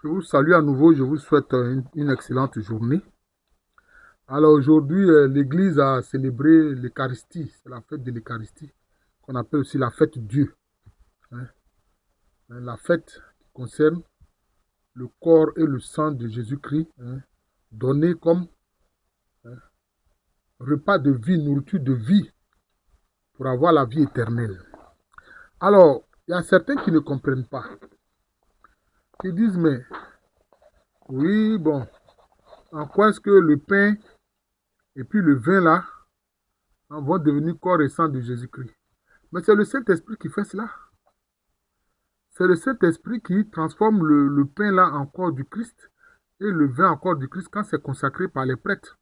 Je vous salue à nouveau, je vous souhaite une excellente journée. Alors aujourd'hui, l'Église a célébré l'Eucharistie, c'est la fête de l'Eucharistie, qu'on appelle aussi la fête Dieu, hein. La fête qui concerne le corps et le sang de Jésus-Christ, hein, donné comme repas de vie, nourriture de vie, pour avoir la vie éternelle. Alors, il y a certains qui ne comprennent pas, qui disent, mais oui, bon, en quoi est-ce que le pain et puis le vin là, vont devenir corps et sang de Jésus-Christ? Mais c'est le Saint-Esprit qui fait cela. C'est le Saint-Esprit qui transforme le pain là en corps du Christ et le vin en corps du Christ quand c'est consacré par les prêtres,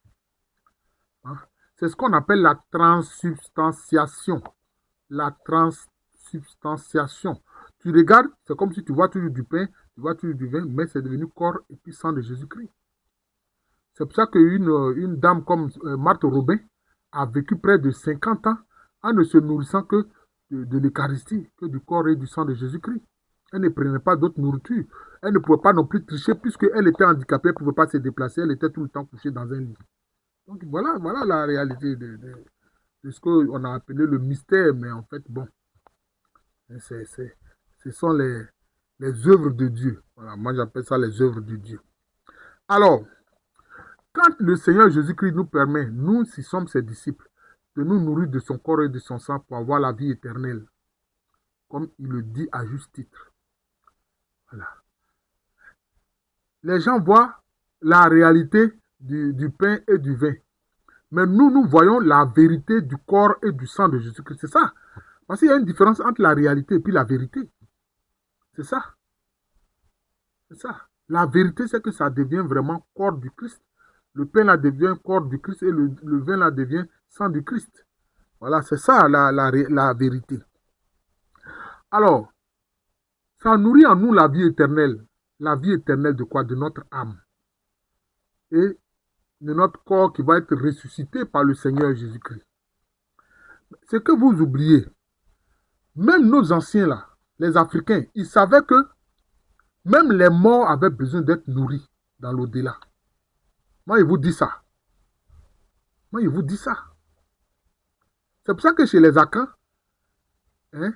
hein. C'est ce qu'on appelle la transsubstantiation. La transsubstantiation. Tu regardes, c'est comme si tu vois toujours du pain, tu vois toujours du vin, mais c'est devenu corps et puis sang de Jésus-Christ. C'est pour ça qu'une dame comme Marthe Robin a vécu près de 50 ans en ne se nourrissant que de l'Eucharistie, que du corps et du sang de Jésus-Christ. Elle ne prenait pas d'autre nourriture. Elle ne pouvait pas non plus tricher puisqu'elle était handicapée, elle ne pouvait pas se déplacer, elle était tout le temps couchée dans un lit. Donc voilà la réalité de ce qu'on a appelé le mystère, mais en fait, bon, ce sont les œuvres de Dieu. Voilà, moi j'appelle ça les œuvres de Dieu. Alors, quand le Seigneur Jésus-Christ nous permet, nous, si sommes ses disciples, de nous nourrir de son corps et de son sang pour avoir la vie éternelle, comme il le dit à juste titre. Voilà. Les gens voient la réalité du pain et du vin. Mais nous voyons la vérité du corps et du sang de Jésus-Christ. C'est ça. Parce qu'il y a une différence entre la réalité et puis la vérité. C'est ça. C'est ça. La vérité, c'est que ça devient vraiment corps du Christ. Le pain là devient corps du Christ et le vin là devient sang du Christ. Voilà, c'est ça la vérité. Alors, ça nourrit en nous la vie éternelle. La vie éternelle de quoi? De notre âme. Et de notre corps qui va être ressuscité par le Seigneur Jésus-Christ. Ce que vous oubliez, même nos anciens là, les Africains, ils savaient que même les morts avaient besoin d'être nourris dans l'au-delà. Moi, il vous dit ça. Moi, il vous dit ça. C'est pour ça que chez les Akans, hein,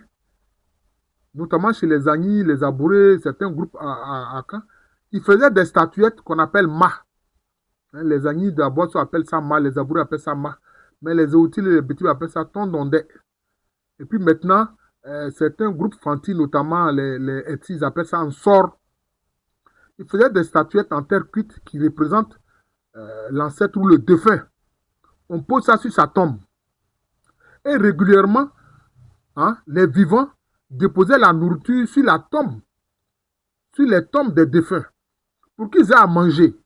notamment chez les Agnis, les Abourés, certains groupes Akans, ils faisaient des statuettes qu'on appelle Ma. Hein, les Agnis de la Boisson appellent ça Ma, les Abourés appellent ça Ma. Mais les Aoutiles et les Bétis appellent ça Tondondé. Et puis maintenant, certains groupes fantis, notamment les Etis, ils appellent ça un sort. Ils faisaient des statuettes en terre cuite qui représentent l'ancêtre ou le défunt. On pose ça sur sa tombe. Et régulièrement, hein, les vivants déposaient la nourriture sur la tombe, sur les tombes des défunts, pour qu'ils aient à manger.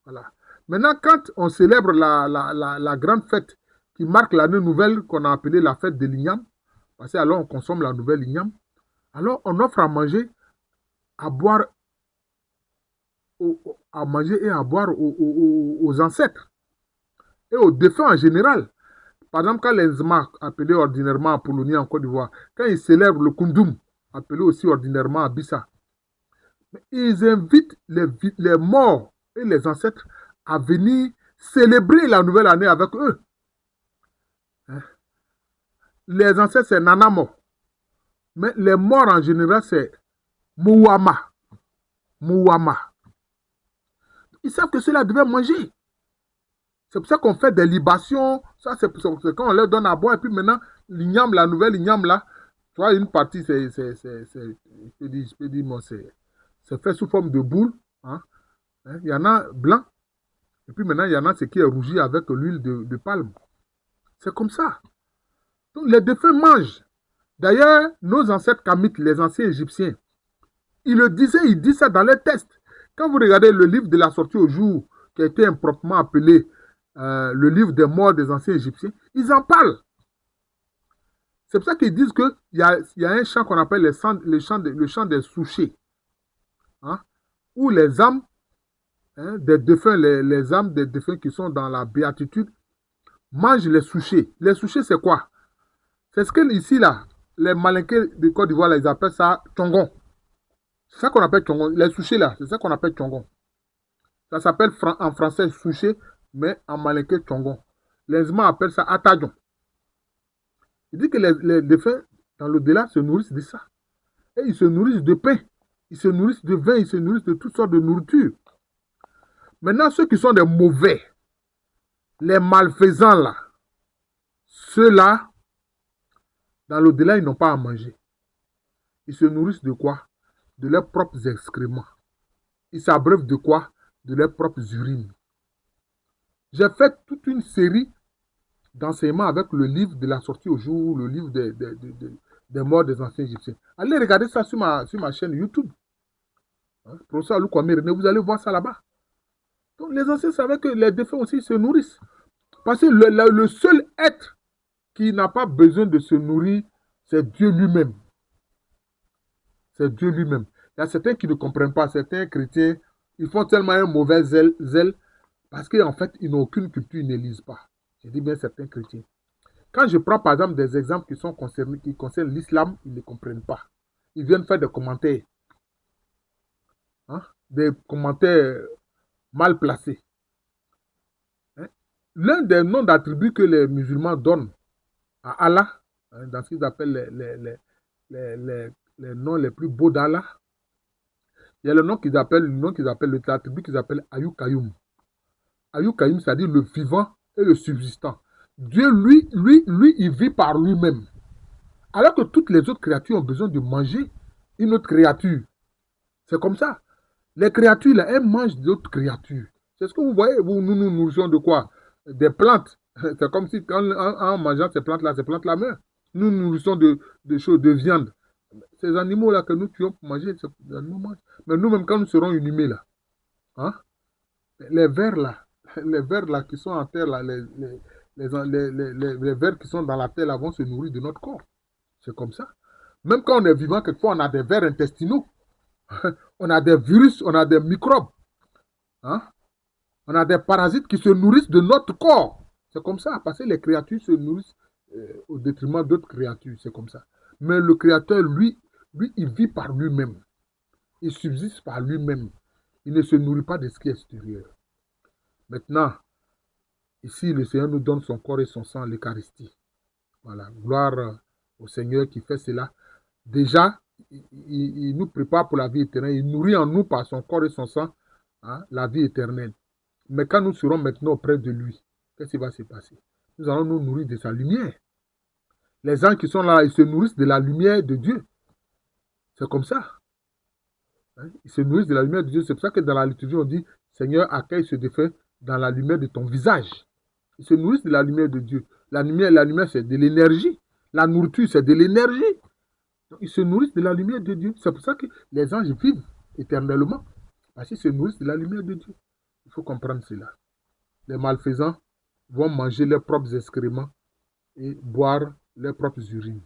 Voilà. Maintenant, quand on célèbre la grande fête qui marque l'année nouvelle qu'on a appelée la fête de l'Ignam, parce que alors on consomme la nouvelle Ignam, alors on offre à manger, à boire, à manger et à boire aux ancêtres et aux défunts en général. Par exemple, quand les Zma, appelés ordinairement Apollonie en Côte d'Ivoire, quand ils célèbrent le Kundum, appelé aussi ordinairement Abissa, ils invitent les morts et les ancêtres à venir célébrer la nouvelle année avec eux. Les ancêtres, c'est Nanamo. Mais les morts en général, c'est Mouama. Mouama. Ils savent que ceux-là devaient manger. C'est pour ça qu'on fait des libations. Ça, c'est quand on leur donne à boire. Et puis maintenant, l'igname, la nouvelle igname, là, tu vois, une partie, c'est fait sous forme de boule. Hein. Il y en a blanc. Et puis maintenant, il y en a ce qui est rougi avec l'huile de palme. C'est comme ça. Donc, les défunts mangent. D'ailleurs, nos ancêtres kamites, les anciens égyptiens, ils disent ça dans les textes. Quand vous regardez le livre de la sortie au jour, qui a été improprement appelé le livre des morts des anciens égyptiens, ils en parlent. C'est pour ça qu'ils disent qu'il y a un chant qu'on appelle le chant des souchés, hein, où les âmes, hein, des défunts, les âmes des défunts qui sont dans la béatitude, mangent les souchés. Les souchés, c'est quoi? C'est ce que ici, là, les Malinqués de Côte d'Ivoire, ils appellent ça tongon. C'est ça qu'on appelle Tchongon. Les souchés là, c'est ça qu'on appelle Tchongon. Ça s'appelle en français souché, mais en malinké Tchongon. Les Allemands appellent ça Atadjon. Il dit que les défunts dans l'au-delà se nourrissent de ça. Et ils se nourrissent de pain, ils se nourrissent de vin, ils se nourrissent de toutes sortes de nourriture. Maintenant, ceux qui sont des mauvais, les malfaisants là, ceux-là, dans l'au-delà, ils n'ont pas à manger. Ils se nourrissent de quoi? De leurs propres excréments. Ils s'abreuvent de quoi? De leurs propres urines. J'ai fait toute une série d'enseignements avec le livre de la sortie au jour, le livre des morts des anciens Égyptiens. Allez regarder ça sur ma chaîne YouTube. Hein? Professeur Alou Kwame René, vous allez voir ça là-bas. Donc les anciens savaient que les défunts aussi se nourrissent. Parce que le seul être qui n'a pas besoin de se nourrir, c'est Dieu lui-même. C'est Dieu lui-même. Il y a certains qui ne comprennent pas, certains chrétiens, ils font tellement un mauvais zèle parce qu'en fait, ils n'ont aucune culture, ils ne lisent pas. Je dis bien certains chrétiens. Quand je prends par exemple des exemples qui concernent l'islam, ils ne comprennent pas. Ils viennent faire des commentaires. Hein? Des commentaires mal placés. Hein? L'un des noms d'attributs que les musulmans donnent à Allah, hein, dans ce qu'ils appellent les noms les plus beaux d'Allah, il y a le nom qu'ils appellent, l'attribut qu'ils appellent Ayou Kayoum. Ayou Kayoum, c'est-à-dire le vivant et le subsistant. Dieu, lui, il vit par lui-même. Alors que toutes les autres créatures ont besoin de manger une autre créature. C'est comme ça. Les créatures, là, elles mangent d'autres créatures. C'est ce que vous voyez, nous nous nourrissons de quoi? Des plantes. C'est comme si en mangeant ces plantes-là meurent. Nous nous nourrissons de choses, de viande. Ces animaux-là que nous tuons pour manger, ces animaux mangent. Mais nous-mêmes, quand nous serons inhumés, là, hein, les vers là qui sont en terre, là, les vers qui sont dans la terre, là, vont se nourrir de notre corps. C'est comme ça. Même quand on est vivant, quelquefois, on a des vers intestinaux. On a des virus, on a des microbes. Hein? On a des parasites qui se nourrissent de notre corps. C'est comme ça, parce que les créatures se nourrissent au détriment d'autres créatures. C'est comme ça. Mais le Créateur, lui, il vit par lui-même. Il subsiste par lui-même. Il ne se nourrit pas de ce qui est extérieur. Maintenant, ici, le Seigneur nous donne son corps et son sang, l'Eucharistie. Voilà, gloire au Seigneur qui fait cela. Déjà, il nous prépare pour la vie éternelle. Il nourrit en nous par son corps et son sang, hein, la vie éternelle. Mais quand nous serons maintenant auprès de lui, qu'est-ce qui va se passer? Nous allons nous nourrir de sa lumière. Les gens qui sont là, ils se nourrissent de la lumière de Dieu. C'est comme ça. Hein? Ils se nourrissent de la lumière de Dieu. C'est pour ça que dans la liturgie, on dit, Seigneur, accueille ce défunt dans la lumière de ton visage. Ils se nourrissent de la lumière de Dieu. La lumière, c'est de l'énergie. La nourriture, c'est de l'énergie. Donc, ils se nourrissent de la lumière de Dieu. C'est pour ça que les anges vivent éternellement. Parce qu'ils se nourrissent de la lumière de Dieu. Il faut comprendre cela. Les malfaisants vont manger leurs propres excréments et boire leurs propres urines.